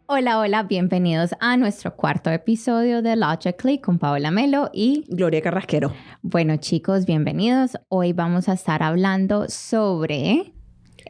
Hola, hola, bienvenidos a nuestro cuarto episodio de Logically con Paola Melo y Gloria Carrasquero. Bueno, chicos, bienvenidos. Hoy vamos a estar hablando sobre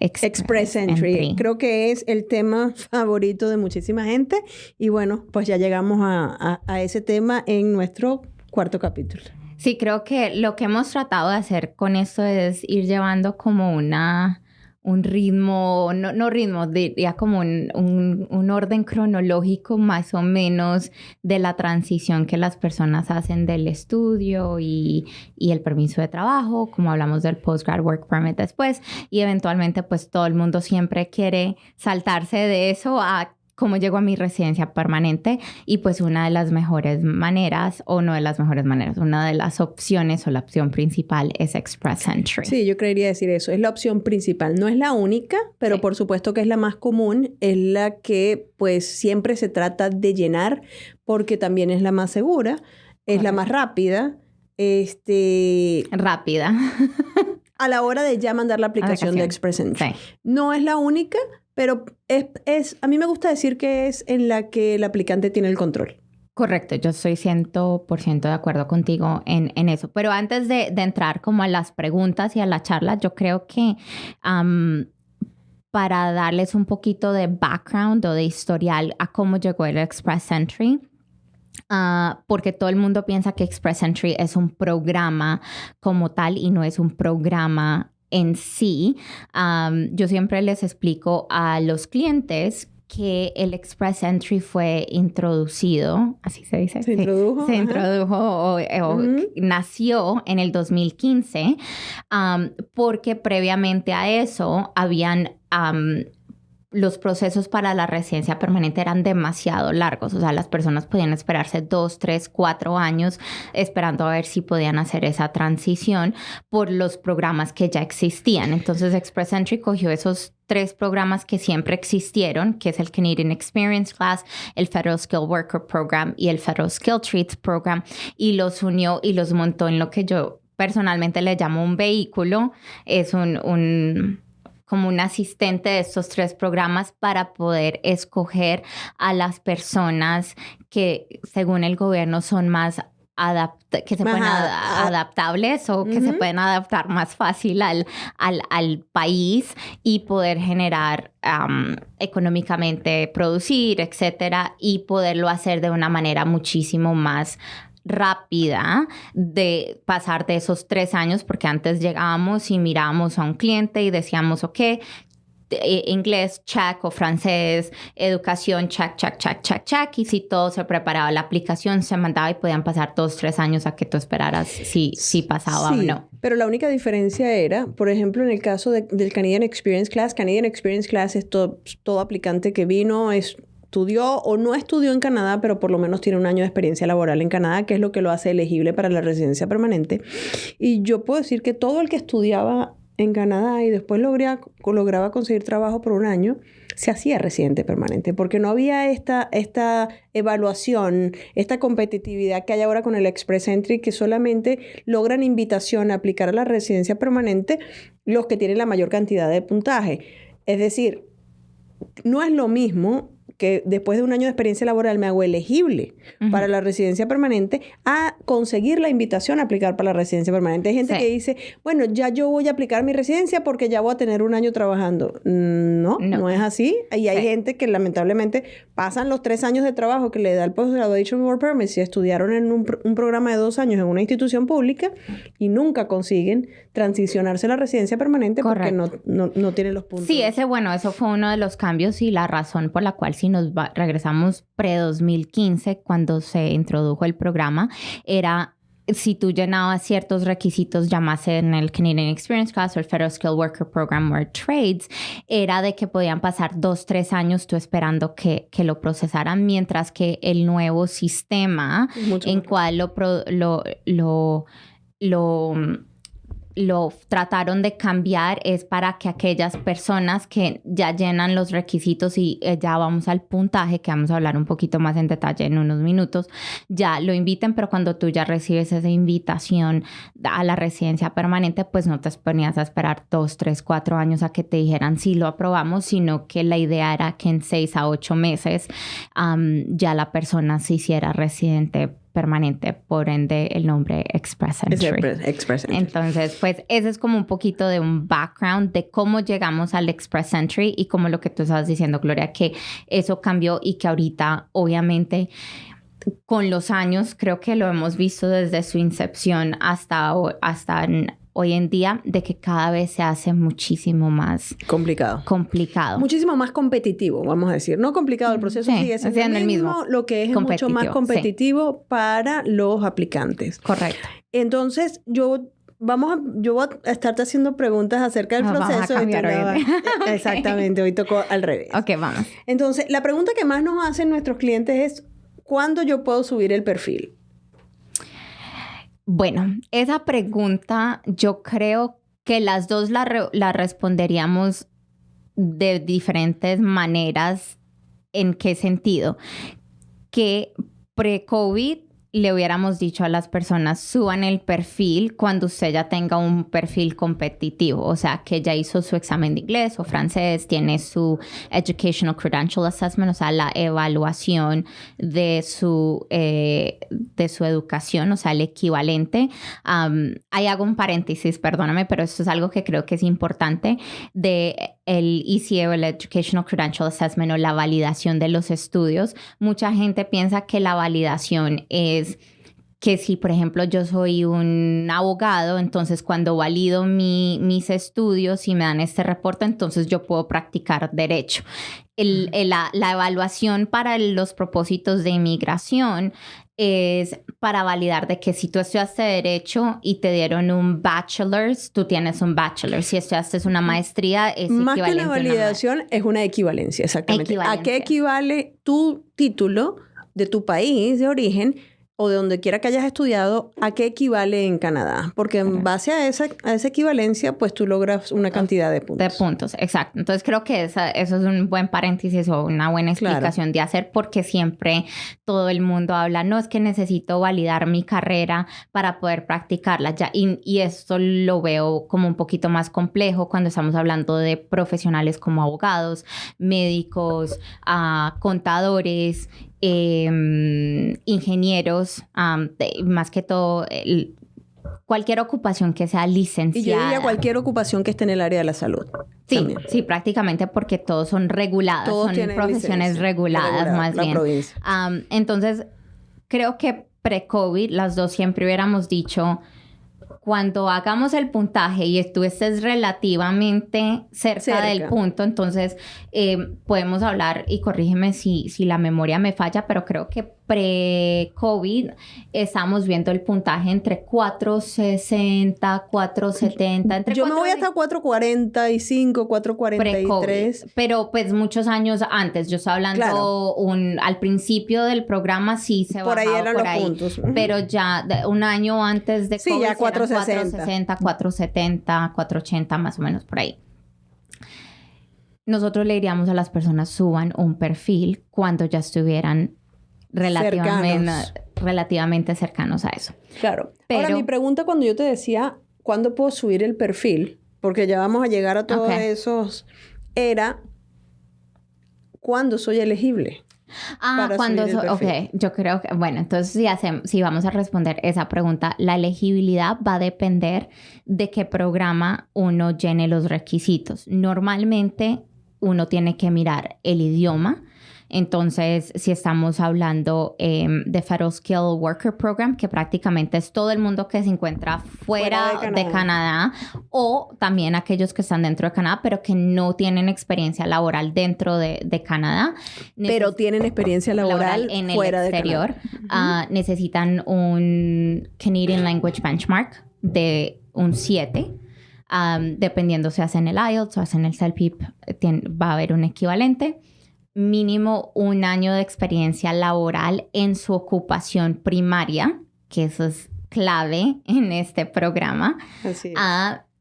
Express Entry. Creo que es el tema favorito de muchísima gente. Y bueno, pues ya llegamos a ese tema en nuestro cuarto capítulo. Sí, creo que lo que hemos tratado de hacer con esto es ir llevando como un ritmo, no ritmo, diría como un orden cronológico más o menos de la transición que las personas hacen del estudio y el permiso de trabajo, como hablamos del Postgrad Work Permit después, y eventualmente pues todo el mundo siempre quiere saltarse de eso a cómo llego a mi residencia permanente y pues una de las mejores maneras, o no de las mejores maneras, una de las opciones o la opción principal es Express Entry. Sí, yo creería decir eso. Es la opción principal. No es la única, pero sí, por supuesto que es la más común. Es la que pues siempre se trata de llenar porque también es la más segura, es la más rápida. Rápida. A la hora de ya mandar la aplicación de Express Entry. Sí. No es la única, pero a mí me gusta decir que es en la que el aplicante tiene el control. Correcto, yo estoy 100% de acuerdo contigo en eso. Pero antes de entrar como a las preguntas y a la charla, yo creo que para darles un poquito de background o de historial a cómo llegó el Express Entry, porque todo el mundo piensa que Express Entry es un programa como tal y no es un programa en sí. Yo siempre les explico a los clientes que el Express Entry fue introducido, así se dice. Se introdujo. Se introdujo o nació en el 2015 porque previamente a eso habían... los procesos para la residencia permanente eran demasiado largos. O sea, las personas podían esperarse 2, 3, 4 años esperando a ver si podían hacer esa transición por los programas que ya existían. Entonces, Express Entry cogió esos 3 programas que siempre existieron, que es el Canadian Experience Class, el Federal Skilled Worker Program y el Federal Skilled Trades Program, y los unió y los montó en lo que yo personalmente le llamo un vehículo. Es como un asistente de estos 3 programas para poder escoger a las personas que, según el gobierno, son más adaptables o que se pueden adaptar más fácil al país y poder generar económicamente, producir, etcétera, y poderlo hacer de una manera muchísimo más rápida de pasar de esos 3 años, porque antes llegábamos y mirábamos a un cliente y decíamos, ok, inglés, check, o francés, educación, check, check, check, check, check, y si todo se preparaba, la aplicación se mandaba y podían pasar 2, 3 años a que tú esperaras si pasaba o no. Pero la única diferencia era, por ejemplo, en el caso del Canadian Experience Class es todo aplicante que vino, estudió o no estudió en Canadá, pero por lo menos tiene un año de experiencia laboral en Canadá, que es lo que lo hace elegible para la residencia permanente. Y yo puedo decir que todo el que estudiaba en Canadá y después lograba conseguir trabajo por un año, se hacía residente permanente, porque no había esta evaluación, esta competitividad que hay ahora con el Express Entry, que solamente logran invitación a aplicar a la residencia permanente los que tienen la mayor cantidad de puntaje. Es decir, no es lo mismo que después de un año de experiencia laboral me hago elegible para la residencia permanente a conseguir la invitación a aplicar para la residencia permanente. Hay gente que dice, bueno, ya yo voy a aplicar mi residencia porque ya voy a tener un año trabajando. No es así. Y hay gente que lamentablemente pasan los 3 años de trabajo que le da el Postgraduation Work Permit si estudiaron en un programa de 2 años en una institución pública y nunca consiguen transicionarse a la residencia permanente. Correcto. Porque no tienen los puntos. Sí, eso fue uno de los cambios y la razón por la cual si nos regresamos pre-2015, cuando se introdujo el programa, era si tú llenabas ciertos requisitos, llamase en el Canadian Experience Class o el Federal Skilled Worker Program o Trades, era de que podían pasar 2, 3 años tú esperando que lo procesaran, mientras que el nuevo sistema en cual lo trataron de cambiar es para que aquellas personas que ya llenan los requisitos y ya vamos al puntaje, que vamos a hablar un poquito más en detalle en unos minutos, ya lo inviten, pero cuando tú ya recibes esa invitación a la residencia permanente, pues no te ponías a esperar 2, 3, 4 años a que te dijeran sí lo aprobamos, sino que la idea era que en 6 a 8 meses ya la persona se hiciera residente permanente, por ende el nombre Express Entry. Express Entry. Entonces, pues ese es como un poquito de un background de cómo llegamos al Express Entry y como lo que tú estabas diciendo, Gloria, que eso cambió y que ahorita obviamente con los años creo que lo hemos visto desde su incepción hasta hoy en día, de que cada vez se hace muchísimo más complicado. Muchísimo más competitivo, vamos a decir. No complicado, el proceso sigue siendo el mismo. Lo que es mucho más competitivo para los aplicantes. Correcto. Entonces, yo voy a estarte haciendo preguntas acerca del proceso. Vamos a cambiar hoy. Exactamente, hoy tocó al revés. Ok, vamos. Entonces, la pregunta que más nos hacen nuestros clientes es, ¿cuándo yo puedo subir el perfil? Bueno, esa pregunta yo creo que las dos la responderíamos de diferentes maneras. ¿En qué sentido? Que pre-COVID le hubiéramos dicho a las personas, suban el perfil cuando usted ya tenga un perfil competitivo, o sea, que ya hizo su examen de inglés o francés, tiene su Educational Credential Assessment, o sea, la evaluación de su educación, o sea, el equivalente. Ahí hago un paréntesis, perdóname, pero esto es algo que creo que es importante de el ECA, el Educational Credential Assessment, o la validación de los estudios. Mucha gente piensa que la validación es que si, por ejemplo, yo soy un abogado, entonces cuando valido mis estudios y me dan este reporte, entonces yo puedo practicar derecho. La evaluación para los propósitos de inmigración es para validar de que si tú estudiaste derecho y te dieron un bachelor's, tú tienes un bachelor. Si estudiaste una maestría, es más equivalente. Más que una validación, es una equivalencia, exactamente. ¿A qué equivale tu título de tu país de origen o de donde quiera que hayas estudiado, a qué equivale en Canadá? Porque en base a esa equivalencia, pues tú logras una cantidad de puntos. De puntos, exacto. Entonces creo que eso es un buen paréntesis o una buena explicación de hacer, porque siempre todo el mundo habla, no, es que necesito validar mi carrera para poder practicarla. Y esto lo veo como un poquito más complejo cuando estamos hablando de profesionales como abogados, médicos, contadores, ingenieros, más que todo cualquier ocupación que sea licenciada. Y yo diría cualquier ocupación que esté en el área de la salud. Sí, también. Sí, prácticamente, porque todos son reguladas, todos son profesiones reguladas más bien. Provincia. Entonces, creo que pre-COVID las dos siempre hubiéramos dicho, cuando hagamos el puntaje y tú estés relativamente cerca del punto, entonces podemos hablar, y corrígeme si la memoria me falla, pero creo que pre-COVID estamos viendo el puntaje entre 460, 470. Yo me voy hasta 445, 443. Pero pues muchos años antes. Yo estoy hablando al principio del programa sí se bajaba por ahí eran los puntos. Pero ya un año antes de COVID sí, ya 460, 470, 480 más o menos por ahí. Nosotros le diríamos a las personas, suban un perfil cuando ya estuvieran relativamente cercanos a eso. Claro. Pero, ahora, mi pregunta cuando yo te decía, ¿cuándo puedo subir el perfil? Porque ya vamos a llegar a todos esos. Era, ¿cuándo soy elegible? Cuando yo creo que, bueno, entonces si vamos a responder esa pregunta, la elegibilidad va a depender de qué programa uno llene los requisitos. Normalmente uno tiene que mirar el idioma. Entonces, si estamos hablando de Federal Skilled Worker Program, que prácticamente es todo el mundo que se encuentra fuera de Canadá, o también aquellos que están dentro de Canadá, pero que no tienen experiencia laboral dentro de Canadá. Pero tienen experiencia laboral en fuera el exterior. De Canadá. Necesitan un Canadian Language Benchmark de un 7. Dependiendo si hacen el IELTS o hacen el CELPIP, va a haber un equivalente. Mínimo 1 año de experiencia laboral en su ocupación primaria, que eso es clave en este programa. Así es.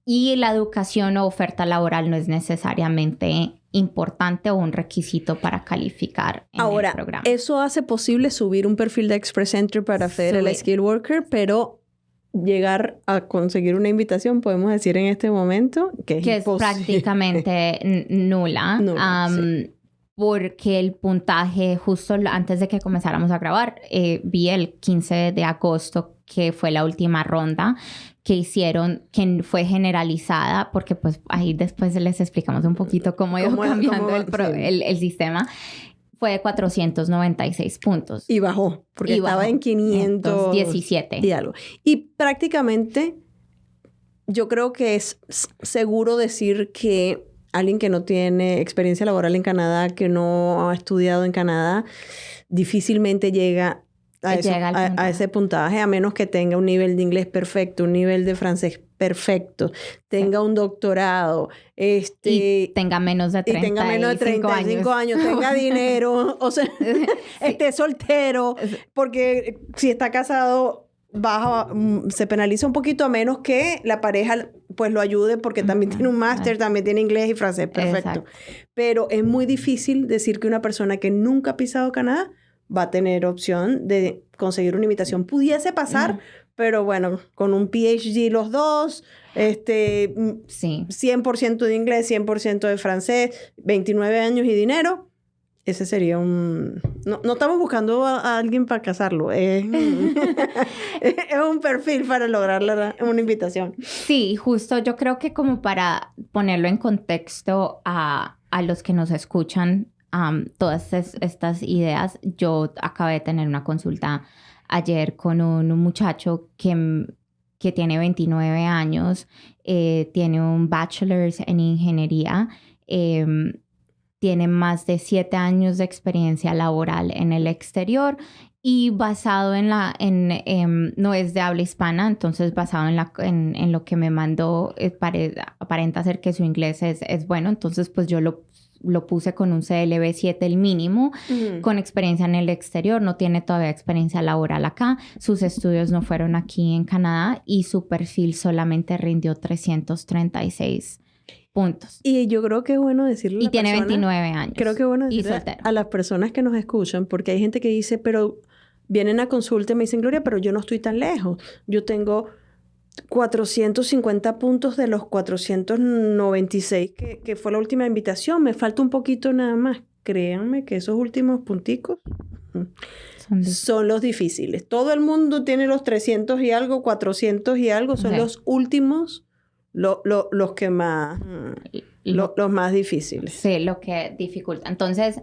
Y la educación o oferta laboral no es necesariamente importante o un requisito para calificar en el programa. Ahora, eso hace posible subir un perfil de Express Entry para Federal Skilled Worker, pero llegar a conseguir una invitación, podemos decir en este momento, que es prácticamente nula. Sí. Porque el puntaje, justo antes de que comenzáramos a grabar, vi el 15 de agosto, que fue la última ronda que hicieron, que fue generalizada, porque pues ahí después les explicamos un poquito cómo iba cambiando el sistema. Fue de 496 puntos. Y bajó, porque estaba en 517. Y algo. Y prácticamente yo creo que es seguro decir que alguien que no tiene experiencia laboral en Canadá, que no ha estudiado en Canadá, difícilmente llega a ese puntaje, a menos que tenga un nivel de inglés perfecto, un nivel de francés perfecto, tenga un doctorado, y tenga menos de 35 años, tenga dinero, o sea, esté soltero, porque si está casado se penaliza un poquito, a menos que la pareja pues lo ayude, porque también tiene un máster, también tiene inglés y francés perfecto. Exacto. Pero es muy difícil decir que una persona que nunca ha pisado Canadá va a tener opción de conseguir una invitación. Pudiese pasar, pero bueno, con un PhD los dos, 100% de inglés, 100% de francés, 29 años y dinero, ese sería un... No estamos buscando a alguien para casarlo. Es un perfil para lograr una invitación. Sí, justo yo creo que como para ponerlo en contexto a los que nos escuchan, todas estas ideas, yo acabé de tener una consulta ayer con un muchacho que tiene 29 años, tiene un bachelor's en ingeniería, tiene más de 7 años de experiencia laboral en el exterior y basado no es de habla hispana, entonces basado en lo que me mandó, aparenta ser que su inglés es bueno, entonces pues yo lo puse con un CLB 7 el mínimo, con experiencia en el exterior, no tiene todavía experiencia laboral acá, sus estudios no fueron aquí en Canadá y su perfil solamente rindió 336 puntos. Y yo creo que es bueno decirle a la tiene persona, 29 años. Creo que es bueno decirle a las personas que nos escuchan, porque hay gente que dice, pero vienen a consulta y me dicen, Gloria, pero yo no estoy tan lejos. Yo tengo 450 puntos de los 496 que fue la última invitación. Me falta un poquito nada más. Créanme que esos últimos punticos son los difíciles. Todo el mundo tiene los 300 y algo, 400 y algo. Son los últimos, los que más... los más difíciles. Sí, lo que dificulta. Entonces,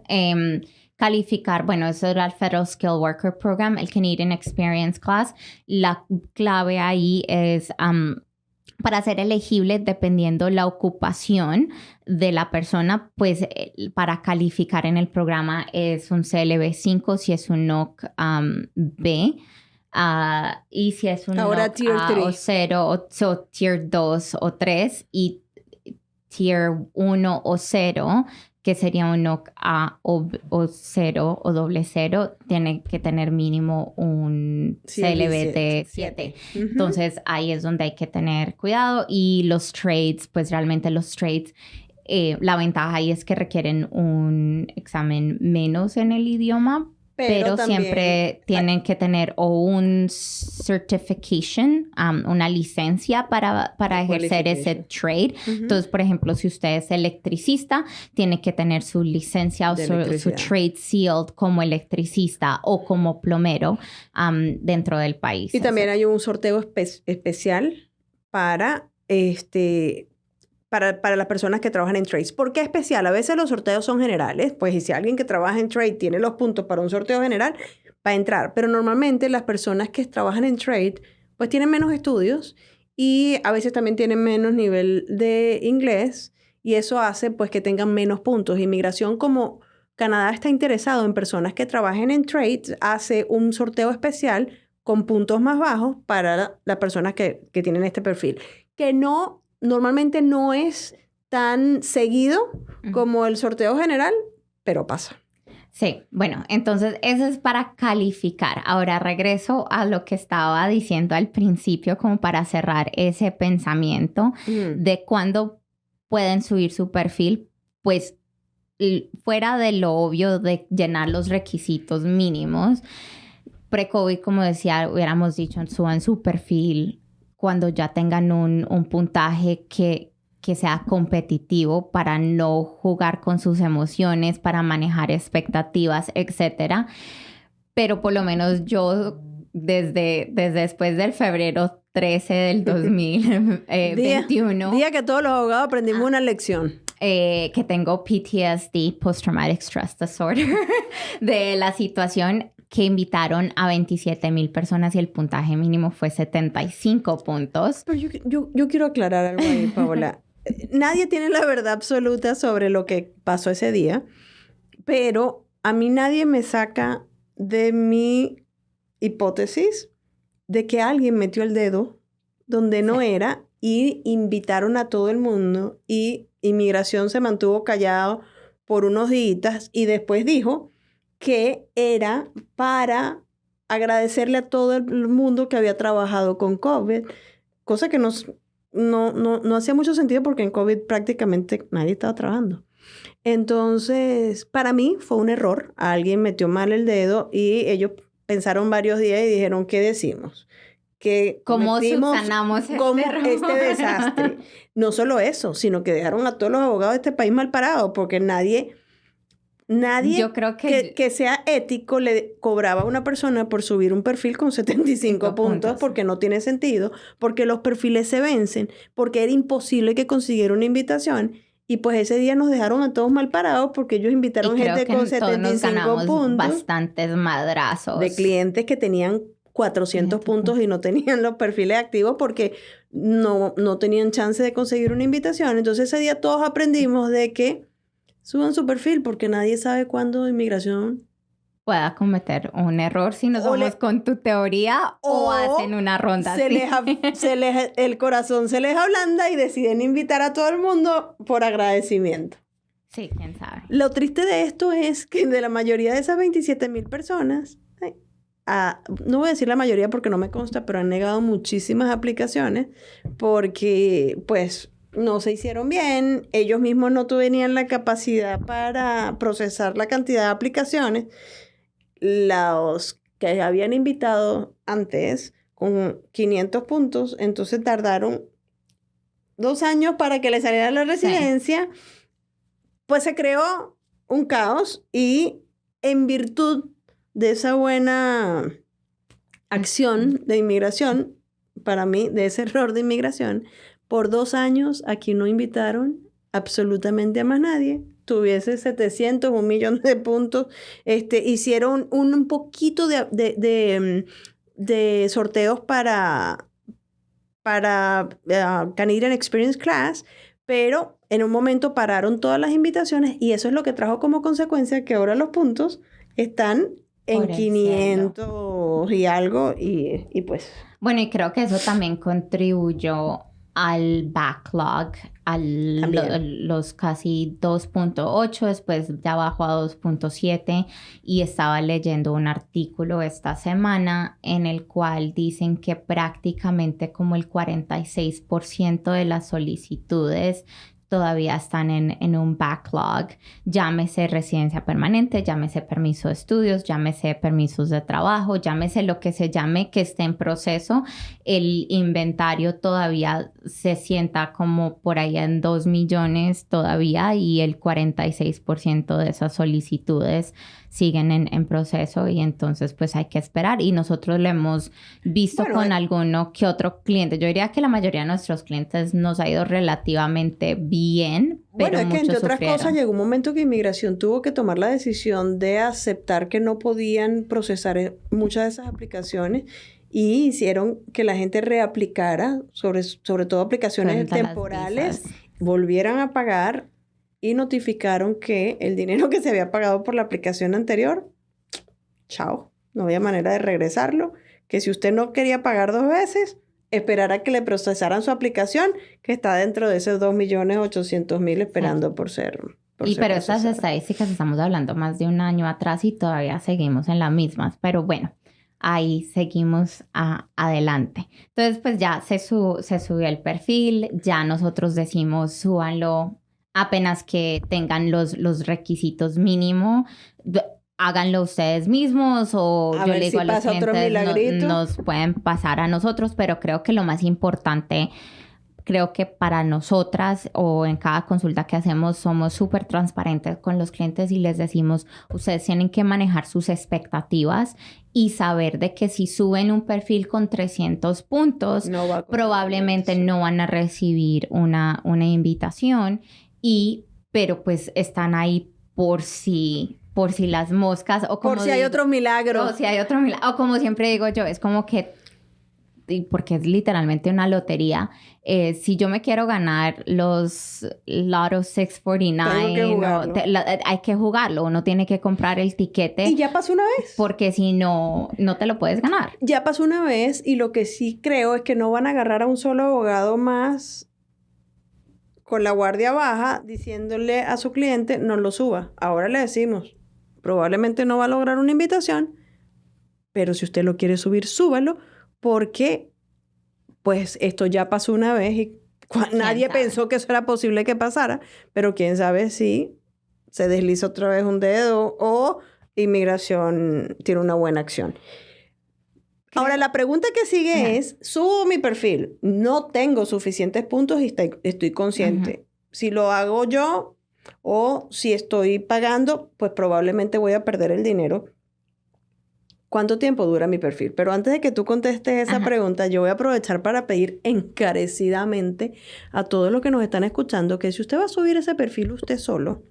calificar, bueno, eso era el Federal Skilled Worker Program, el Canadian Experience Class. La clave ahí es para ser elegible, dependiendo la ocupación de la persona, pues para calificar en el programa es un CLB 5 si es un NOC B. Y si es un ahora NOC Tier 3 o 0 o Tier 2 o 3 y Tier 1 o 0, que sería un NOC A o 0 o doble 0, tiene que tener mínimo un CLB de 7. Entonces, ahí es donde hay que tener cuidado. Y los trades, pues realmente los trades, la ventaja ahí es que requieren un examen menos en el idioma, pero siempre tienen que tener o un certification, una licencia para ejercer ese trade. Entonces, por ejemplo, si usted es electricista, tiene que tener su licencia o su trade sealed como electricista o como plomero dentro del país. Y también hay un sorteo especial para las personas que trabajan en trades. ¿Por qué especial? A veces los sorteos son generales, pues y si alguien que trabaja en trade tiene los puntos para un sorteo general, va a entrar. Pero normalmente las personas que trabajan en trade, pues tienen menos estudios y a veces también tienen menos nivel de inglés y eso hace pues que tengan menos puntos. Inmigración, como Canadá está interesado en personas que trabajen en trade, hace un sorteo especial con puntos más bajos para las personas que tienen este perfil. Que normalmente no es tan seguido como el sorteo general, pero pasa. Sí, bueno, entonces eso es para calificar. Ahora regreso a lo que estaba diciendo al principio, como para cerrar ese pensamiento de cuándo pueden subir su perfil, pues fuera de lo obvio de llenar los requisitos mínimos. Pre-COVID, como decía, hubiéramos dicho, suban su perfil cuando ya tengan un puntaje que sea competitivo para no jugar con sus emociones, para manejar expectativas, etc. Pero por lo menos yo, desde después del febrero 13 del 2021... día que todos los abogados aprendimos una lección. Que tengo PTSD, Post-Traumatic Stress Disorder, de la situación que invitaron a 27,000 personas y el puntaje mínimo fue 75 puntos. Pero yo quiero aclarar algo ahí, Paola. Nadie tiene la verdad absoluta sobre lo que pasó ese día, pero a mí nadie me saca de mi hipótesis de que alguien metió el dedo donde no era y invitaron a todo el mundo y Inmigración se mantuvo callado por unos días y después dijo que era para agradecerle a todo el mundo que había trabajado con COVID, cosa que no hacía mucho sentido porque en COVID prácticamente nadie estaba trabajando. Entonces, para mí fue un error. Alguien metió mal el dedo y ellos pensaron varios días y dijeron, ¿qué decimos? ¿Cómo subsanamos este desastre? No solo eso, sino que dejaron a todos los abogados de este país mal parados porque nadie yo creo que sea ético le cobraba a una persona por subir un perfil con 75 puntos porque no tiene sentido, porque los perfiles se vencen, porque era imposible que consiguiera una invitación y pues ese día nos dejaron a todos mal parados porque ellos invitaron gente con 75 puntos. Bastantes madrazos. De clientes que tenían 400 puntos y no tenían los perfiles activos porque no tenían chance de conseguir una invitación. Entonces ese día todos aprendimos de que suban su perfil porque nadie sabe cuándo Inmigración pueda cometer un error si nos vamos con tu teoría o hacen una ronda así. El corazón se les ablanda y deciden invitar a todo el mundo por agradecimiento. Sí, quién sabe. Lo triste de esto es que de la mayoría de esas 27,000 personas, no voy a decir la mayoría porque no me consta, pero han negado muchísimas aplicaciones porque pues no se hicieron bien, ellos mismos no tenían la capacidad para procesar la cantidad de aplicaciones. Los que habían invitado antes con 500 puntos, entonces tardaron 2 años para que le saliera la residencia. Sí. Pues se creó un caos y en virtud de esa buena acción de inmigración, para mí, de ese error de inmigración, por 2 años aquí no invitaron absolutamente a más nadie. Tuviese 700, 1 millón de puntos. Hicieron un poquito de sorteos para Canadian Experience Class, pero en un momento pararon todas las invitaciones y eso es lo que trajo como consecuencia que ahora los puntos están en 500 y algo y pues... Bueno, y creo que eso también contribuyó al backlog, los casi 2.8, después ya bajó a 2.7 y estaba leyendo un artículo esta semana en el cual dicen que prácticamente como el 46% de las solicitudes todavía están en un backlog, llámese residencia permanente, llámese permiso de estudios, llámese permisos de trabajo, llámese lo que se llame que esté en proceso. El inventario todavía se sienta como por ahí en 2 millones todavía y el 46% de esas solicitudes siguen en proceso y entonces pues hay que esperar y nosotros lo hemos visto con alguno que otro cliente. Yo diría que la mayoría de nuestros clientes nos ha ido relativamente bien, pero es que entre otras sufrieron. cosas llegó un momento que Inmigración tuvo que tomar la decisión de aceptar que no podían procesar muchas de esas aplicaciones y hicieron que la gente reaplicara, sobre todo aplicaciones temporales, volvieran a pagar y notificaron que el dinero que se había pagado por la aplicación anterior, chao, no había manera de regresarlo, que si usted no quería pagar 2 veces, esperar a que le procesaran su aplicación, que está dentro de esos 2.800.000 esperando por ser Pero estas estadísticas estamos hablando más de un año atrás y todavía seguimos en las mismas. Pero bueno, ahí seguimos adelante. Entonces, pues ya se subió el perfil, ya nosotros decimos súbanlo apenas que tengan los requisitos mínimos. Háganlo ustedes mismos o yo le digo a los clientes, nos pueden pasar a nosotros, pero creo que lo más importante, creo que para nosotras o en cada consulta que hacemos somos súper transparentes con los clientes y les decimos, ustedes tienen que manejar sus expectativas y saber de que si suben un perfil con 300 puntos, probablemente no van a recibir una invitación, pero pues están ahí por si las moscas o como por si hay otro milagro. O como siempre digo yo, es como que, porque es literalmente una lotería, si yo me quiero ganar los Lotto 649, hay que jugarlo. Uno tiene que comprar el tiquete. Y ya pasó una vez. Porque si no, no te lo puedes ganar. Ya pasó una vez y lo que sí creo es que no van a agarrar a un solo abogado más con la guardia baja diciéndole a su cliente no lo suba. Ahora le decimos, probablemente no va a lograr una invitación, pero si usted lo quiere subir, súbalo, porque pues esto ya pasó una vez y nadie pensó que eso era posible que pasara, pero quién sabe si se desliza otra vez un dedo o inmigración tiene una buena acción. Ahora, la pregunta que sigue es, subo mi perfil, no tengo suficientes puntos y estoy consciente. Si lo hago yo o si estoy pagando, pues probablemente voy a perder el dinero. ¿Cuánto tiempo dura mi perfil? Pero antes de que tú contestes esa pregunta, yo voy a aprovechar para pedir encarecidamente a todos los que nos están escuchando que si usted va a subir ese perfil usted solo,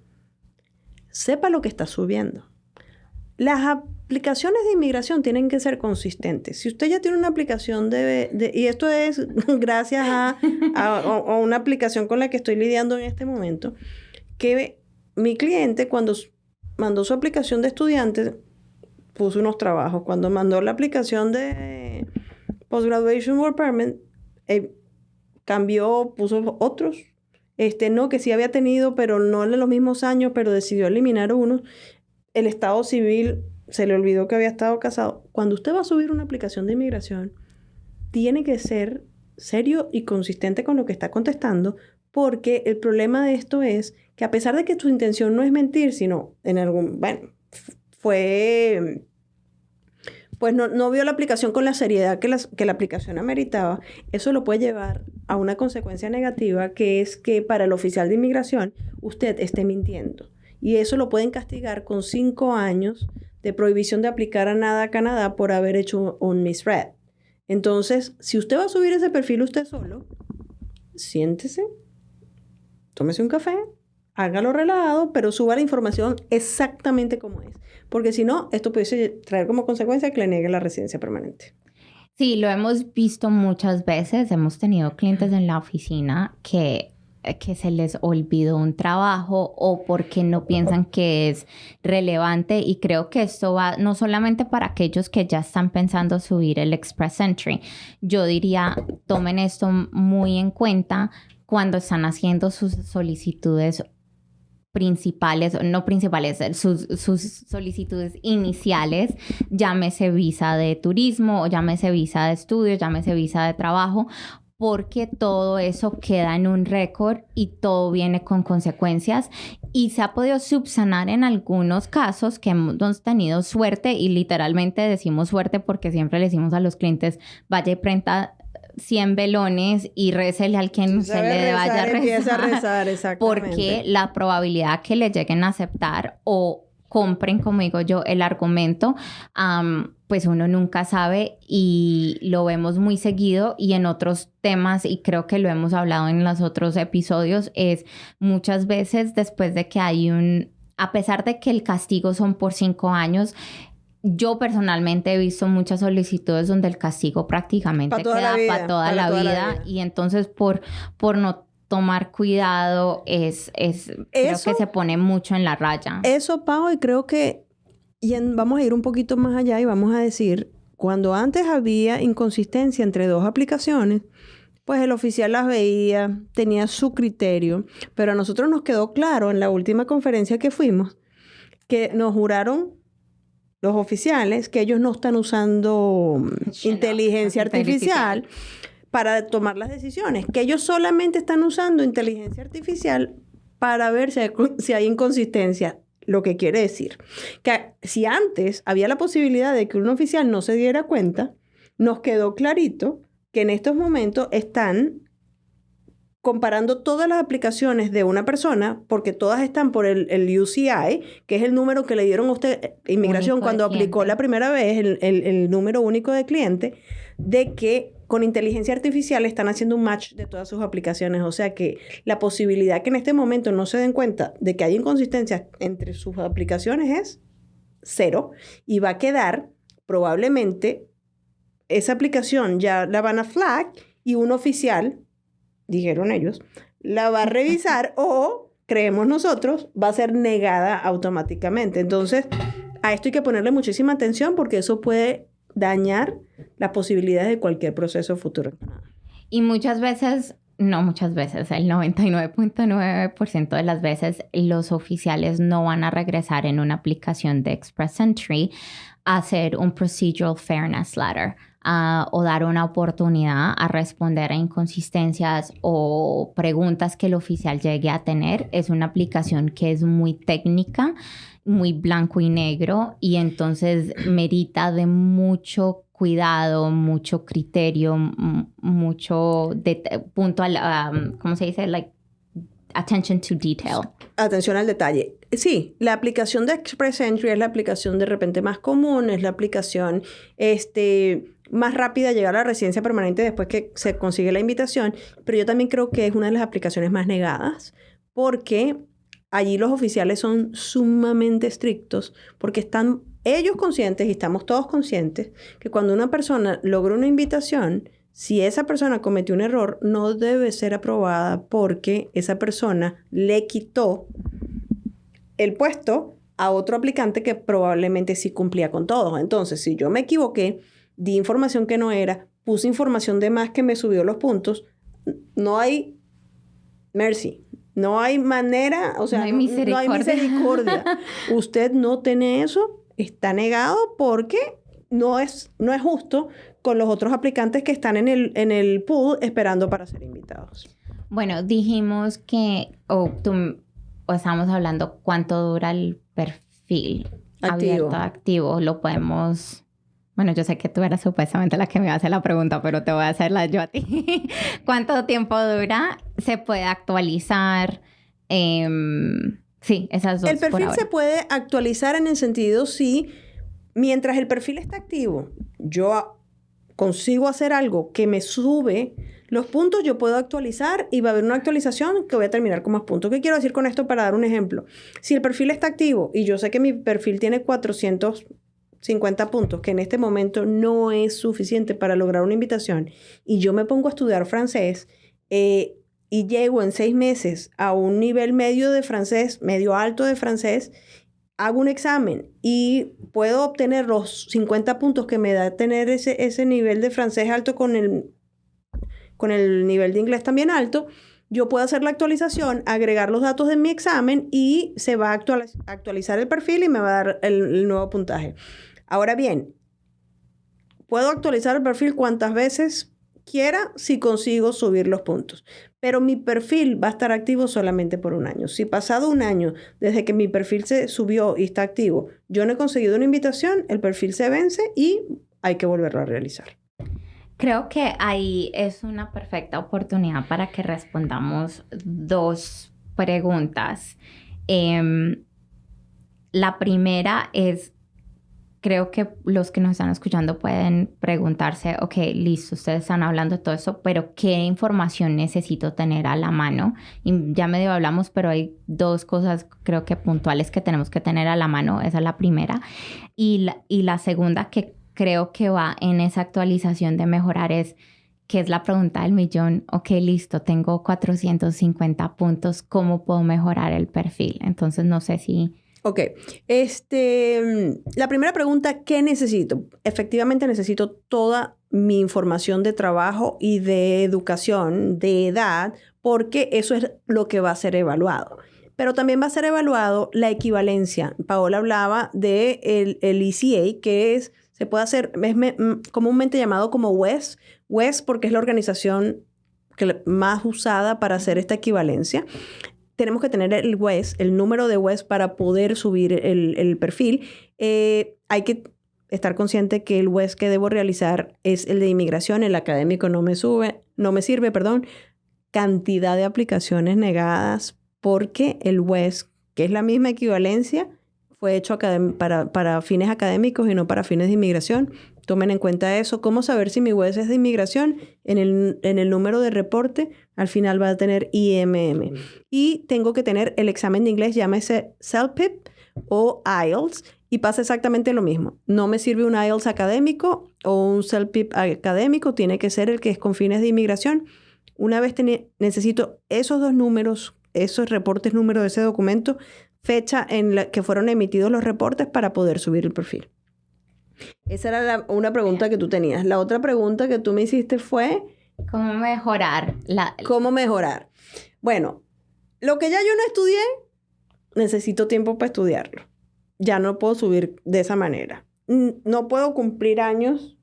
sepa lo que está subiendo. Las aplicaciones de inmigración tienen que ser consistentes. Si usted ya tiene una aplicación y esto es gracias a una aplicación con la que estoy lidiando en este momento, que mi cliente cuando mandó su aplicación de estudiante puso unos trabajos. Cuando mandó la aplicación de Post-Graduation Work Permit, cambió, puso otros. No, que sí había tenido, pero no en los mismos años, pero decidió eliminar unos. El estado civil se le olvidó que había estado casado. Cuando usted va a subir una aplicación de inmigración, tiene que ser serio y consistente con lo que está contestando, porque el problema de esto es que a pesar de que tu intención no es mentir, sino pues no vio la aplicación con la seriedad que la aplicación ameritaba, eso lo puede llevar a una consecuencia negativa, que es que para el oficial de inmigración usted esté mintiendo. Y eso lo pueden castigar con 5 años de prohibición de aplicar a Canadá por haber hecho un misread. Entonces, si usted va a subir ese perfil usted solo, siéntese, tómese un café, hágalo relajado, pero suba la información exactamente como es. Porque si no, esto puede traer como consecuencia que le niegue la residencia permanente. Sí, lo hemos visto muchas veces. Hemos tenido clientes en la oficina que se les olvidó un trabajo o porque no piensan que es relevante, y creo que esto va no solamente para aquellos que ya están pensando subir el Express Entry. Yo diría, tomen esto muy en cuenta cuando están haciendo sus solicitudes sus solicitudes iniciales, llámese visa de turismo o llámese visa de estudio, llámese visa de trabajo, porque todo eso queda en un récord y todo viene con consecuencias, y se ha podido subsanar en algunos casos que hemos tenido suerte, y literalmente decimos suerte porque siempre le decimos a los clientes, vaya y prenda 100 velones y récele al quien se le vaya a rezar. Empieza a rezar, exactamente. Porque la probabilidad que le lleguen a aceptar o compren, como digo yo, el argumento, pues uno nunca sabe, y lo vemos muy seguido. Y en otros temas, y creo que lo hemos hablado en los otros episodios, es muchas veces después de que hay a pesar de que el castigo son por 5 años, yo personalmente he visto muchas solicitudes donde el castigo prácticamente queda para toda la vida. Y entonces por no tomar cuidado creo que se pone mucho en la raya. Eso, Pau, y creo que vamos a ir un poquito más allá y vamos a decir, cuando antes había inconsistencia entre 2 aplicaciones, pues el oficial las veía, tenía su criterio, pero a nosotros nos quedó claro en la última conferencia que fuimos que nos juraron los oficiales que ellos no están usando inteligencia artificial para tomar las decisiones, que ellos solamente están usando inteligencia artificial para ver si hay inconsistencia. Lo que quiere decir que si antes había la posibilidad de que un oficial no se diera cuenta, nos quedó clarito que en estos momentos están comparando todas las aplicaciones de una persona, porque todas están por el UCI, que es el número que le dieron a usted, Inmigración, cuando aplicó la primera vez, el número único de cliente, de que con inteligencia artificial están haciendo un match de todas sus aplicaciones. O sea que la posibilidad que en este momento no se den cuenta de que hay inconsistencias entre sus aplicaciones es 0. Y va a quedar probablemente esa aplicación ya la van a flag y un oficial, dijeron ellos, la va a revisar o, creemos nosotros, va a ser negada automáticamente. Entonces, a esto hay que ponerle muchísima atención porque eso puede dañar las posibilidades de cualquier proceso futuro. Y muchas veces, no muchas veces, el 99.9% de las veces los oficiales no van a regresar en una aplicación de Express Entry a hacer un Procedural Fairness Letter. O dar una oportunidad a responder a inconsistencias o preguntas que el oficial llegue a tener. Es una aplicación que es muy técnica, muy blanco y negro, y entonces merita de mucho cuidado, mucho criterio, mucho puntual, ¿cómo se dice? Like, attention to detail. Atención al detalle. Sí, la aplicación de Express Entry es la aplicación de repente más común, es la aplicación más rápida de llegar a la residencia permanente después que se consigue la invitación, pero yo también creo que es una de las aplicaciones más negadas porque allí los oficiales son sumamente estrictos porque están ellos conscientes y estamos todos conscientes que cuando una persona logra una invitación, si esa persona cometió un error, no debe ser aprobada porque esa persona le quitó el puesto a otro aplicante que probablemente sí cumplía con todo. Entonces, si yo me equivoqué, di información que no era, puse información de más que me subió los puntos, no hay mercy, no hay manera, o sea, no hay misericordia. Usted no tiene eso, está negado porque no es justo con los otros aplicantes que están en el pool esperando para ser invitados. Bueno, dijimos que, estamos hablando cuánto dura el perfil abierto, activo. Lo podemos... Bueno, yo sé que tú eras supuestamente la que me iba a hacer la pregunta, pero te voy a hacerla yo a ti. ¿Cuánto tiempo dura? ¿Se puede actualizar? Sí, esas dos. El perfil se puede actualizar en el sentido si, mientras el perfil está activo, yo consigo hacer algo que me sube los puntos, yo puedo actualizar y va a haber una actualización que voy a terminar con más puntos. ¿Qué quiero decir con esto para dar un ejemplo? Si el perfil está activo y yo sé que mi perfil tiene 450 puntos, que en este momento no es suficiente para lograr una invitación, y yo me pongo a estudiar francés y llego en 6 meses a un nivel medio de francés, medio alto de francés, hago un examen y puedo obtener los 50 puntos que me da tener ese nivel de francés alto con el nivel de inglés también alto, yo puedo hacer la actualización, agregar los datos de mi examen y se va a actualizar el perfil y me va a dar el nuevo puntaje. Ahora bien, puedo actualizar el perfil cuantas veces quiera si consigo subir los puntos. Pero mi perfil va a estar activo solamente por un año. Si pasado un año desde que mi perfil se subió y está activo, yo no he conseguido una invitación, el perfil se vence y hay que volverlo a realizar. Creo que ahí es una perfecta oportunidad para que respondamos 2 preguntas. La primera es, creo que los que nos están escuchando pueden preguntarse, ok, listo, ustedes están hablando de todo eso, pero ¿qué información necesito tener a la mano? Y ya medio hablamos, pero hay 2 cosas creo que puntuales que tenemos que tener a la mano. Esa es la primera. Y la segunda que creo que va en esa actualización de mejorar es, que es la pregunta del millón. Ok, listo, tengo 450 puntos, ¿cómo puedo mejorar el perfil? Entonces, no sé si... Ok, la primera pregunta, ¿qué necesito? Efectivamente necesito toda mi información de trabajo y de educación, de edad, porque eso es lo que va a ser evaluado. Pero también va a ser evaluado la equivalencia. Paola hablaba de el ECA, que se puede hacer, es comúnmente llamado como WES. WES porque es la organización más usada para hacer esta equivalencia. Tenemos que tener el WES, el número de WES para poder subir el perfil. Hay que estar consciente que el WES que debo realizar es el de inmigración. El académico no me sirve. Cantidad de aplicaciones negadas porque el WES, que es la misma equivalencia, fue hecho para fines académicos y no para fines de inmigración. Tomen en cuenta eso. ¿Cómo saber si mi WES es de inmigración? En el número de reporte, al final va a tener IMM. Y tengo que tener el examen de inglés, llámese CELPIP o IELTS, y pasa exactamente lo mismo. No me sirve un IELTS académico o un CELPIP académico, tiene que ser el que es con fines de inmigración. Una vez necesito esos dos números, esos reportes, número de ese documento, fecha en la que fueron emitidos los reportes para poder subir el perfil. Esa era una pregunta que tú tenías. La otra pregunta que tú me hiciste fue... ¿Cómo mejorar? ¿Cómo mejorar? Bueno, lo que ya yo no estudié, necesito tiempo para estudiarlo. Ya no puedo subir de esa manera. No puedo cumplir años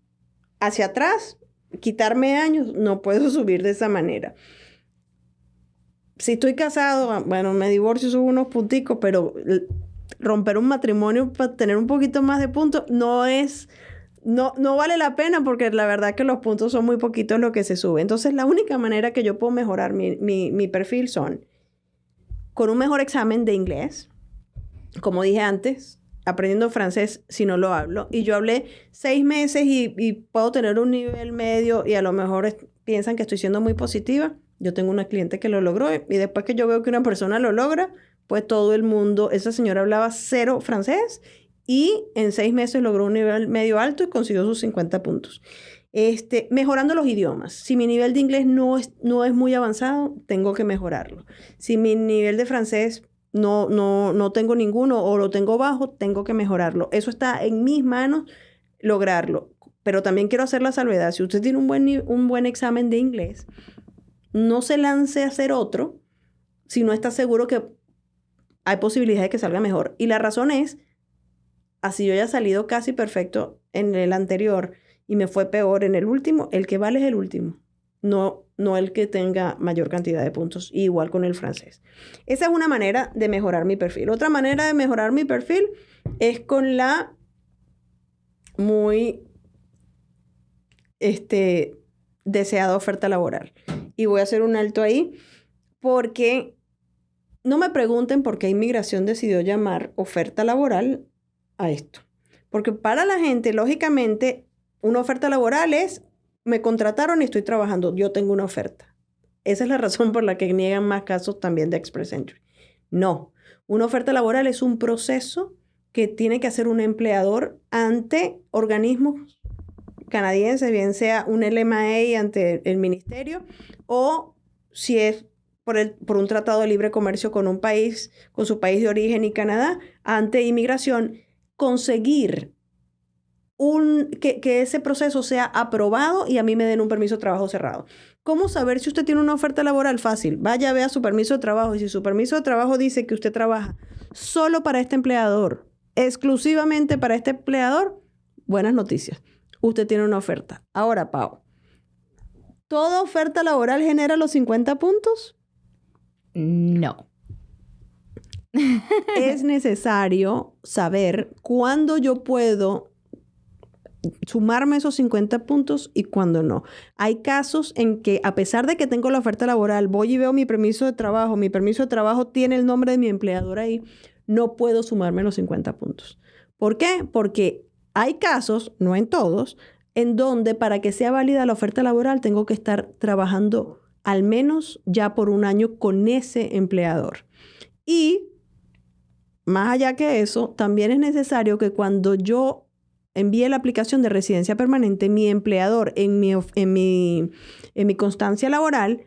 hacia atrás, quitarme años, no puedo subir de esa manera. Si estoy casado, bueno, me divorcio, subo unos punticos, pero romper un matrimonio para tener un poquito más de puntos no vale la pena, porque la verdad que los puntos son muy poquitos lo que se sube. Entonces, la única manera que yo puedo mejorar mi perfil son con un mejor examen de inglés, como dije antes, aprendiendo francés si no lo hablo. Y yo hablé 6 meses y puedo tener un nivel medio y a lo mejor piensan que estoy siendo muy positiva. Yo tengo una cliente que lo logró y después que yo veo que una persona lo logra, pues todo el mundo, esa señora hablaba 0 francés y en 6 meses logró un nivel medio alto y consiguió sus 50 puntos. Mejorando los idiomas. Si mi nivel de inglés no es muy avanzado, tengo que mejorarlo. Si mi nivel de francés no tengo ninguno o lo tengo bajo, tengo que mejorarlo. Eso está en mis manos lograrlo. Pero también quiero hacer la salvedad. Si usted tiene un buen examen de inglés, no se lance a hacer otro si no está seguro que hay posibilidad de que salga mejor. Y la razón es, así yo haya salido casi perfecto en el anterior y me fue peor en el último, el que vale es el último. No el que tenga mayor cantidad de puntos. Igual con el francés. Esa es una manera de mejorar mi perfil. Otra manera de mejorar mi perfil es con la muy deseada oferta laboral. Y voy a hacer un alto ahí porque no me pregunten por qué inmigración decidió llamar oferta laboral a esto. Porque para la gente, lógicamente, una oferta laboral es: me contrataron y estoy trabajando, yo tengo una oferta. Esa es la razón por la que niegan más casos también de Express Entry. No, una oferta laboral es un proceso que tiene que hacer un empleador ante organismos canadienses, bien sea un LMA ante el ministerio o si es por un tratado de libre comercio con un país, con su país de origen y Canadá, ante inmigración, conseguir que ese proceso sea aprobado y a mí me den un permiso de trabajo cerrado. ¿Cómo saber si usted tiene una oferta laboral? Fácil. Vaya, vea su permiso de trabajo. Y si su permiso de trabajo dice que usted trabaja solo para este empleador, exclusivamente para este empleador, buenas noticias. Usted tiene una oferta. Ahora, Pau, ¿toda oferta laboral genera los 50 puntos? No. Es necesario saber cuándo yo puedo sumarme esos 50 puntos y cuándo no. Hay casos en que, a pesar de que tengo la oferta laboral, voy y veo mi permiso de trabajo tiene el nombre de mi empleador ahí, no puedo sumarme los 50 puntos. ¿Por qué? Porque hay casos, no en todos, en donde para que sea válida la oferta laboral tengo que estar trabajando al menos ya por 1 año con ese empleador. Y más allá que eso, también es necesario que cuando yo envíe la aplicación de residencia permanente, mi empleador en mi constancia laboral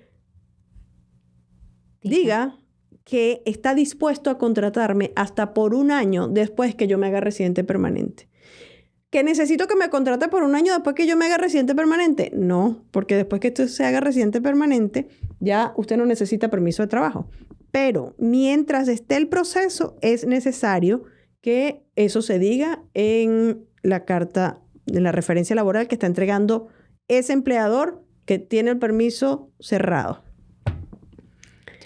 diga que está dispuesto a contratarme hasta por 1 año después que yo me haga residente permanente. ¿Que necesito que me contrate por un año después que yo me haga residente permanente? No, porque después que usted se haga residente permanente, ya usted no necesita permiso de trabajo. Pero mientras esté el proceso, es necesario que eso se diga en la carta, en la referencia laboral que está entregando ese empleador que tiene el permiso cerrado.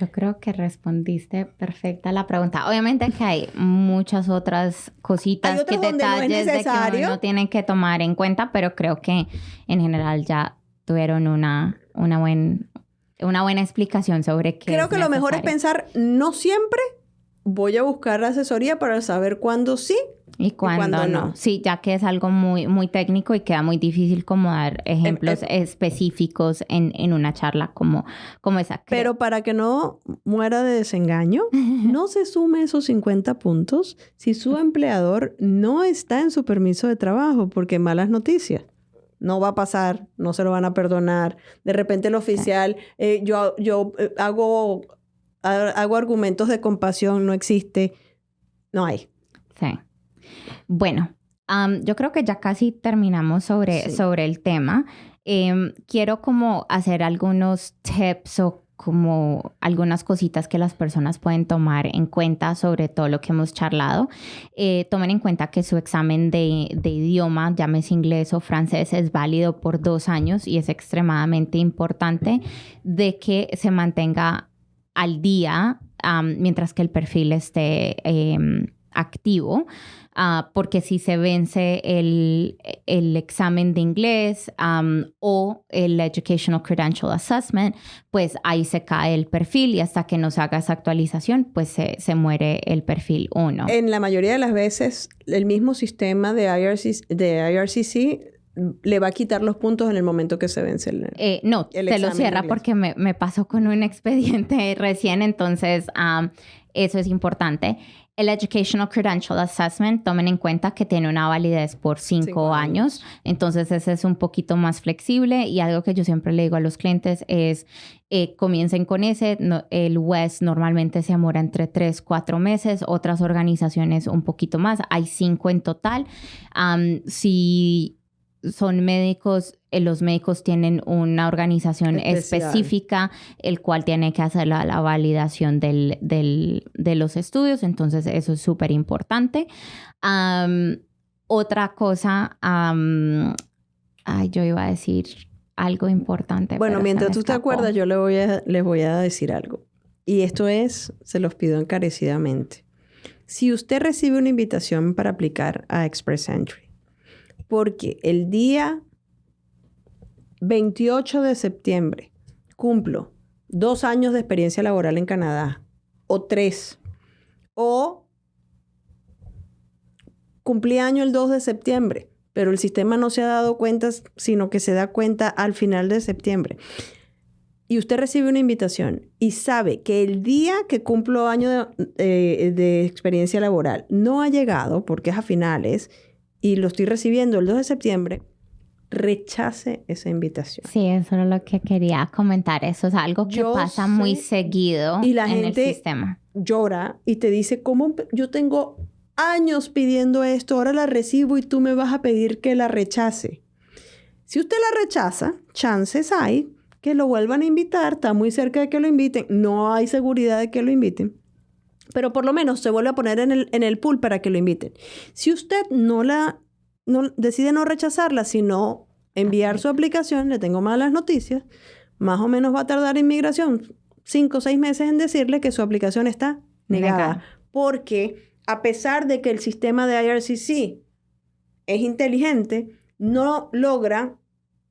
Yo creo que respondiste perfecta la pregunta. Obviamente que hay muchas otras cositas, que detalles de que uno tiene que tomar en cuenta, pero creo que en general ya tuvieron una buena explicación sobre qué. Creo que lo mejor es pensar, no siempre voy a buscar asesoría para saber cuándo sí y cuándo no. Sí, ya que es algo muy, muy técnico y queda muy difícil como dar ejemplos específicos en una charla como esa. Pero para que no muera de desengaño, no se sume esos 50 puntos si su empleador no está en su permiso de trabajo, porque malas noticias. No va a pasar, no se lo van a perdonar. De repente el oficial, yo hago argumentos de compasión, no existe. No hay. Sí. Bueno, yo creo que ya casi terminamos sobre el tema. Quiero como hacer algunos tips o como algunas cositas que las personas pueden tomar en cuenta sobre todo lo que hemos charlado. Tomen en cuenta que su examen de idioma, llámese inglés o francés, es válido por 2 años y es extremadamente importante de que se mantenga al día mientras que el perfil esté activo. Porque si se vence el examen de inglés o el Educational Credential Assessment, pues ahí se cae el perfil y hasta que no se haga esa actualización, pues se muere el perfil 1. En la mayoría de las veces, el mismo sistema de IRCC le va a quitar los puntos en el momento que se vence el te lo cierra porque me pasó con un expediente recién, entonces eso es importante. El Educational Credential Assessment, tomen en cuenta que tiene una validez por 5 años. Entonces, ese es un poquito más flexible. Y algo que yo siempre le digo a los clientes es, comiencen con ese. El WES normalmente se demora entre 3-4 meses. Otras organizaciones un poquito más. Hay 5 en total. Si son médicos, los médicos tienen una organización específica, el cual tiene que hacer la validación de los estudios. Entonces, eso es súper importante. Otra cosa, yo iba a decir algo importante. Bueno, mientras tú te acuerdas, yo les voy a decir algo. Y esto se los pido encarecidamente. Si usted recibe una invitación para aplicar a Express Entry, porque el día 28 de septiembre cumplo 2 años de experiencia laboral en Canadá, o 3, o cumplí año el 2 de septiembre, pero el sistema no se ha dado cuenta, sino que se da cuenta al final de septiembre. Y usted recibe una invitación y sabe que el día que cumplo año de experiencia laboral no ha llegado, porque es a finales, y lo estoy recibiendo el 2 de septiembre, rechace esa invitación. Sí, eso es lo que quería comentar. Eso es algo que pasa muy seguido y la en gente el sistema. Llora y te dice, ¿cómo yo tengo años pidiendo esto? Ahora la recibo y tú me vas a pedir que la rechace. Si usted la rechaza, chances hay que lo vuelvan a invitar. Está muy cerca de que lo inviten. No hay seguridad de que lo inviten. Pero por lo menos se vuelve a poner en el pool para que lo inviten. Si usted decide no rechazarla, sino enviar su aplicación, le tengo malas noticias, más o menos va a tardar inmigración 5 o 6 meses en decirle que su aplicación está negada. Porque a pesar de que el sistema de IRCC es inteligente, no logra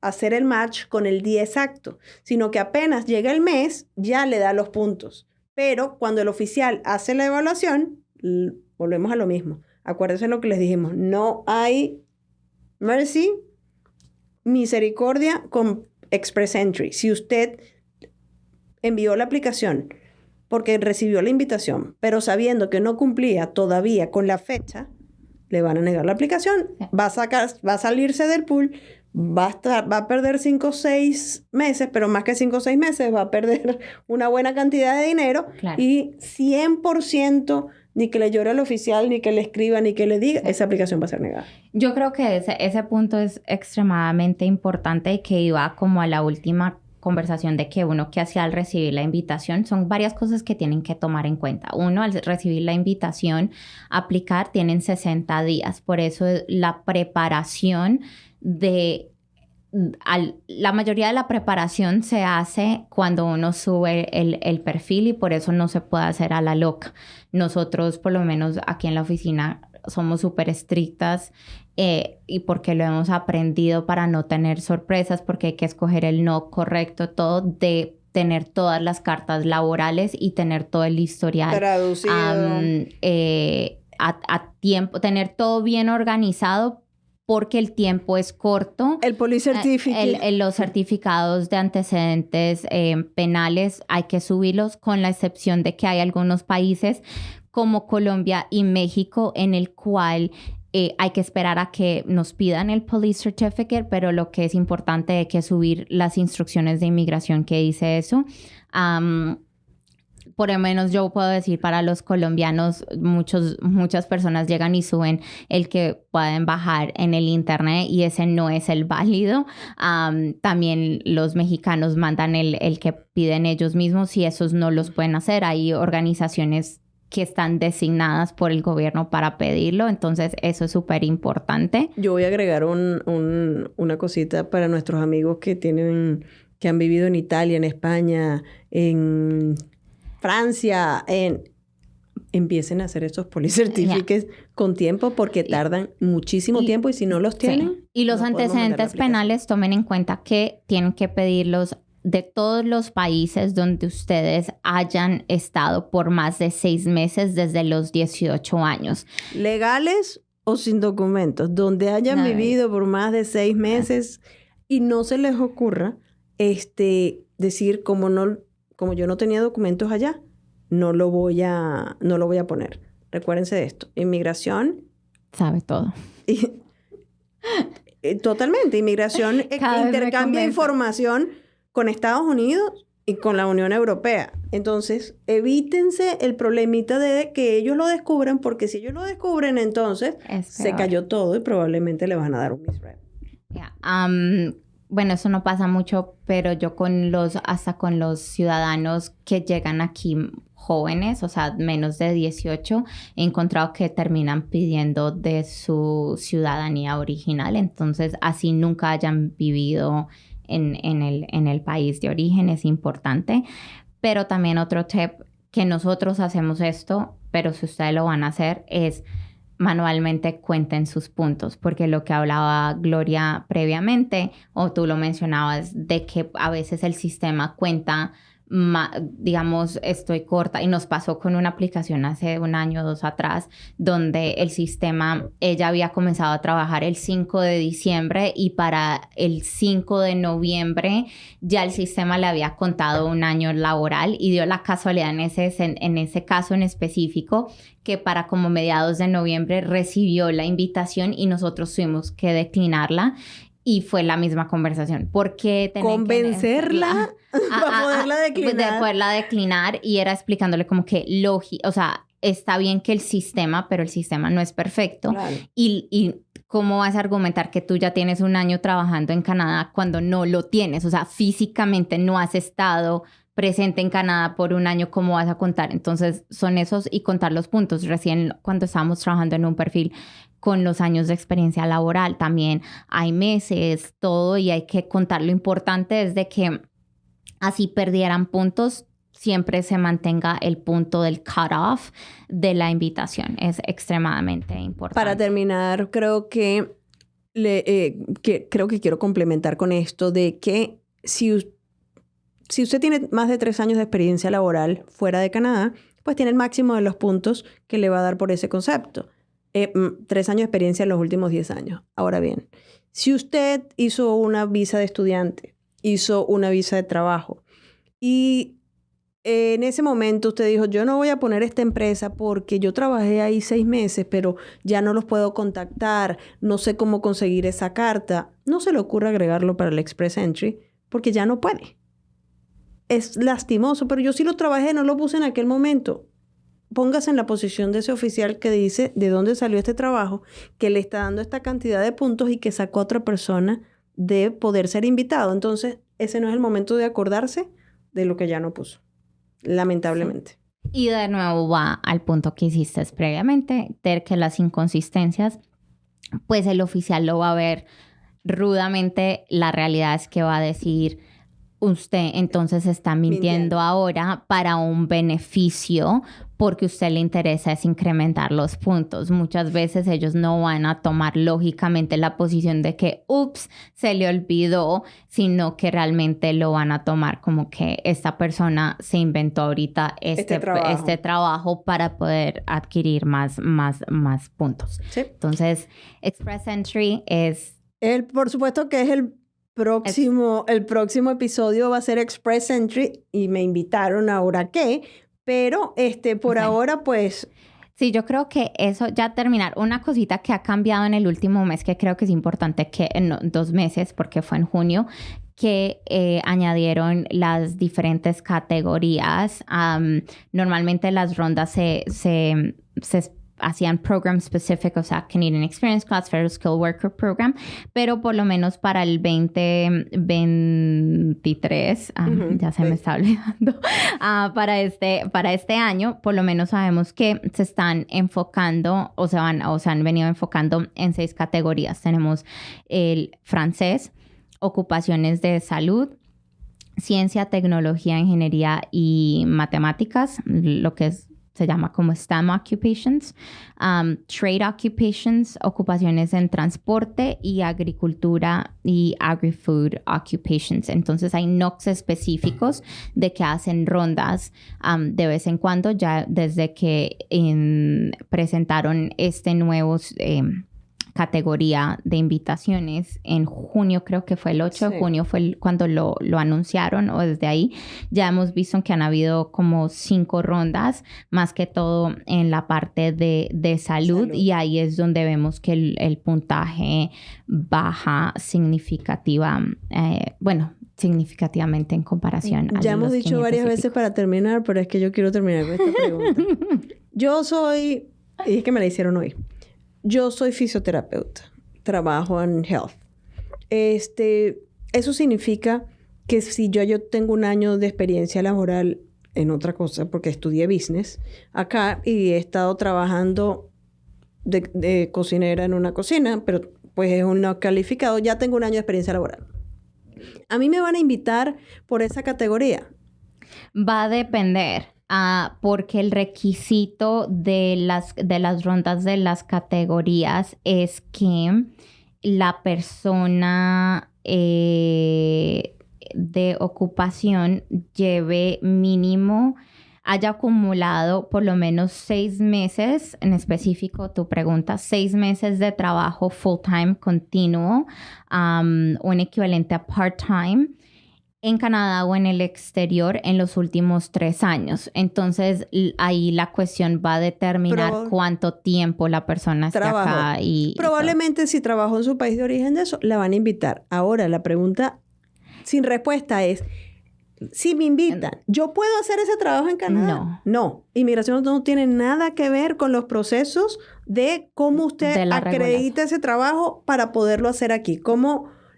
hacer el match con el día exacto, sino que apenas llega el mes, ya le da los puntos. Pero cuando el oficial hace la evaluación, volvemos a lo mismo. Acuérdense lo que les dijimos. No hay mercy, misericordia con Express Entry. Si usted envió la aplicación porque recibió la invitación, pero sabiendo que no cumplía todavía con la fecha, le van a negar la aplicación. Va a salirse del pool. Va a perder 5 o 6 meses, pero más que 5 o 6 meses va a perder una buena cantidad de dinero. Claro. Y 100% ni que le llore al oficial, ni que le escriba, ni que le diga, esa aplicación va a ser negada. Yo creo que ese punto es extremadamente importante y que iba como a la última conversación de que uno que hacía al recibir la invitación, son varias cosas que tienen que tomar en cuenta. Uno, al recibir la invitación, aplicar, tienen 60 días. Por eso la preparación la mayoría de la preparación se hace cuando uno sube el perfil y por eso no se puede hacer a la loca. Nosotros, por lo menos aquí en la oficina, somos súper estrictas y porque lo hemos aprendido para no tener sorpresas, porque hay que escoger el no correcto, todo de tener todas las cartas laborales y tener todo el historial traducido a tiempo, tener todo bien organizado porque el tiempo es corto. El police certificate. Los certificados de antecedentes penales hay que subirlos, con la excepción de que hay algunos países como Colombia y México en el cual hay que esperar a que nos pidan el police certificate, pero lo que es importante es que subir las instrucciones de inmigración que dice eso. Por lo menos yo puedo decir para los colombianos, muchas personas llegan y suben el que pueden bajar en el internet y ese no es el válido. También los mexicanos mandan el que piden ellos mismos y esos no los pueden hacer. Hay organizaciones que están designadas por el gobierno para pedirlo, entonces eso es súper importante. Yo voy a agregar una cosita para nuestros amigos que han vivido en Italia, en España, en Francia, empiecen a hacer estos police certificates con tiempo porque tardan muchísimo tiempo y si no los tienen... Sí. Y los antecedentes penales, tomen en cuenta que tienen que pedirlos de todos los países donde ustedes hayan estado por más de 6 meses desde los 18 años. ¿Legales o sin documentos? Donde hayan vivido por más de 6 meses y no se les ocurra decir como yo no tenía documentos allá, no lo voy a poner. Recuérdense de esto. Inmigración sabe todo. Totalmente. Inmigración intercambia información con Estados Unidos y con la Unión Europea. Entonces, evítense el problemita de que ellos lo descubran, porque si ellos lo descubren, entonces se cayó todo y probablemente le van a dar un misrep. Bueno, eso no pasa mucho, pero yo hasta con los ciudadanos que llegan aquí jóvenes, o sea, menos de 18, he encontrado que terminan pidiendo de su ciudadanía original. Entonces, así nunca hayan vivido en el país de origen, es importante. Pero también otro tip, que nosotros hacemos esto, pero si ustedes lo van a hacer, es manualmente cuenten sus puntos, porque lo que hablaba Gloria previamente, o tú lo mencionabas, de que a veces el sistema cuenta, digamos, estoy corta, y nos pasó con una aplicación hace 1 año o 2 atrás, donde el sistema, ella había comenzado a trabajar el 5 de diciembre y para el 5 de noviembre ya el sistema le había contado 1 año laboral y dio la casualidad en ese caso en específico que para como mediados de noviembre recibió la invitación y nosotros tuvimos que declinarla. Y fue la misma conversación. ¿Por qué tener convencerla para poderla declinar? De poderla declinar, y era explicándole como que o sea, está bien que el sistema, pero el sistema no es perfecto. Claro. Y ¿cómo vas a argumentar que tú ya tienes 1 año trabajando en Canadá cuando no lo tienes? O sea, físicamente no has estado presente en Canadá por 1 año, ¿cómo vas a contar? Entonces, son esos y contar los puntos. Recién cuando estábamos trabajando en un perfil con los años de experiencia laboral, también hay meses, todo, y hay que contar. Lo importante es de que así perdieran puntos, siempre se mantenga el punto del cut-off de la invitación. Es extremadamente importante. Para terminar, creo que quiero complementar con esto de que si usted tiene más de 3 años de experiencia laboral fuera de Canadá, pues tiene el máximo de los puntos que le va a dar por ese concepto. 3 años de experiencia en los últimos 10 años. Ahora bien, si usted hizo una visa de estudiante, hizo una visa de trabajo y en ese momento usted dijo, yo no voy a poner esta empresa porque yo trabajé ahí 6 meses, pero ya no los puedo contactar, no sé cómo conseguir esa carta, no se le ocurre agregarlo para el Express Entry porque ya no puede. Es lastimoso, pero yo sí lo trabajé, no lo puse en aquel momento. póngase en la posición de ese oficial que dice de dónde salió este trabajo, que le está dando esta cantidad de puntos y que sacó a otra persona de poder ser invitado. Entonces, ese no es el momento de acordarse de lo que ya no puso, lamentablemente. Sí. Y de nuevo va al punto que hiciste previamente, de que las inconsistencias, pues el oficial lo va a ver rudamente. La realidad es que va a decir, usted entonces está mintiendo ahora para un beneficio porque a usted le interesa es incrementar los puntos. Muchas veces ellos no van a tomar lógicamente la posición de que, ups, se le olvidó, sino que realmente lo van a tomar como que esta persona se inventó ahorita este trabajo para poder adquirir más puntos. Sí. Entonces, Express Entry es... por supuesto que es el próximo episodio va a ser Express Entry y me invitaron ahora pero por ahora pues... Sí, yo creo que eso ya terminar. Una cosita que ha cambiado en el último mes que creo que es importante que en 2 meses, porque fue en junio, que añadieron las diferentes categorías. Normalmente las rondas se hacían program specific, o sea, Canadian Experience Class, Federal Skill Worker Program, pero por lo menos para el 2023, ya se me está olvidando, para este año, por lo menos sabemos que se están enfocando, o se han venido enfocando en 6 categorías. Tenemos el francés, ocupaciones de salud, ciencia, tecnología, ingeniería y matemáticas, lo que se llama como STEM occupations, trade occupations, ocupaciones en transporte y agricultura y agri-food occupations. Entonces hay NOCs específicos de que hacen rondas de vez en cuando, ya desde que presentaron este nuevo categoría de invitaciones en junio, creo que fue el 8 de junio, fue cuando lo anunciaron, o desde ahí ya hemos visto que han habido como 5 rondas, más que todo en la parte de salud, y ahí es donde vemos que el puntaje baja significativamente en comparación a ya hemos dicho varias veces para terminar, pero es que yo quiero terminar con esta pregunta. Y es que me la hicieron hoy. Yo soy fisioterapeuta, trabajo en health. Eso significa que si yo tengo un año de experiencia laboral en otra cosa, porque estudié business acá y he estado trabajando de cocinera en una cocina, pero pues es un no calificado, ya tengo un año de experiencia laboral. ¿A mí me van a invitar por esa categoría? Va a depender. Porque el requisito de las rondas de las categorías es que la persona de ocupación haya acumulado por lo menos 6 meses, en específico tu pregunta, 6 meses de trabajo full-time continuo, un equivalente a part-time, en Canadá o en el exterior en los últimos 3 años. Entonces, ahí la cuestión va a determinar cuánto tiempo la persona esté acá. Probablemente si trabajó en su país de origen de eso, la van a invitar. Ahora, la pregunta sin respuesta es, si me invitan, ¿yo puedo hacer ese trabajo en Canadá? No. Inmigración no tiene nada que ver con los procesos de cómo usted acredita ese trabajo para poderlo hacer aquí.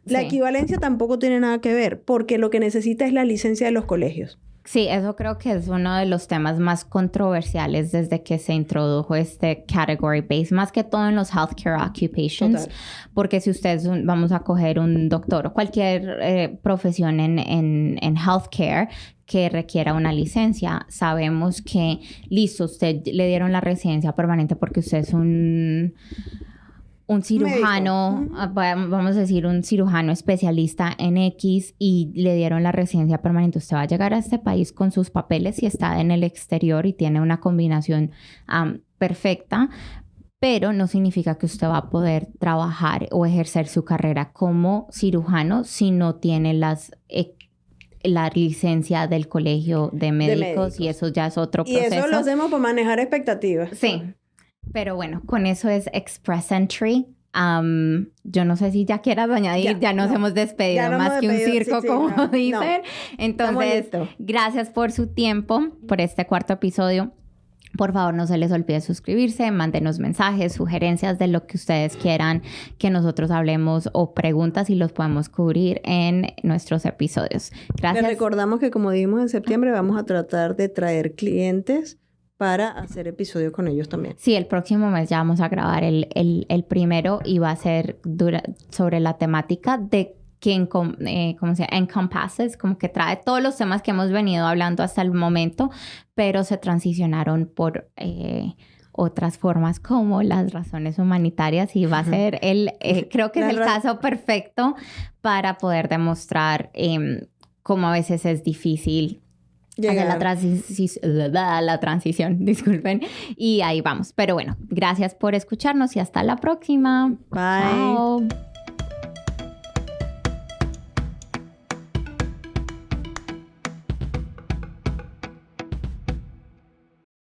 La equivalencia tampoco tiene nada que ver, porque lo que necesita es la licencia de los colegios. Sí, eso creo que es uno de los temas más controversiales desde que se introdujo este category base, más que todo en los healthcare occupations. Total. Porque si ustedes vamos a coger un doctor o cualquier profesión en healthcare que requiera una licencia, sabemos que, listo, usted le dieron la residencia permanente porque usted es un cirujano, vamos a decir un cirujano especialista en X, y le dieron la residencia permanente. Usted va a llegar a este país con sus papeles y está en el exterior y tiene una combinación perfecta, pero no significa que usted va a poder trabajar o ejercer su carrera como cirujano si no tiene la licencia del colegio de médicos, y eso ya es otro proceso. Y eso lo hacemos para manejar expectativas. Sí. Pero bueno, con eso es Express Entry. Yo no sé si ya quieras añadir, ya nos hemos despedido más que un circo, como dicen. Entonces, gracias por su tiempo, por este 4º episodio. Por favor, no se les olvide suscribirse, mándenos mensajes, sugerencias de lo que ustedes quieran que nosotros hablemos o preguntas y los podemos cubrir en nuestros episodios. Gracias. Les recordamos que, como dijimos en septiembre, vamos a tratar de traer clientes para hacer episodios con ellos también. Sí, el próximo mes ya vamos a grabar el primero y va a ser sobre la temática de que encompasses, como que trae todos los temas que hemos venido hablando hasta el momento, pero se transicionaron por otras formas como las razones humanitarias y va a ser creo que es el caso perfecto para poder demostrar cómo a veces es difícil hacer la transición, disculpen, y ahí vamos. Pero bueno, gracias por escucharnos y hasta la próxima. Bye. Chao.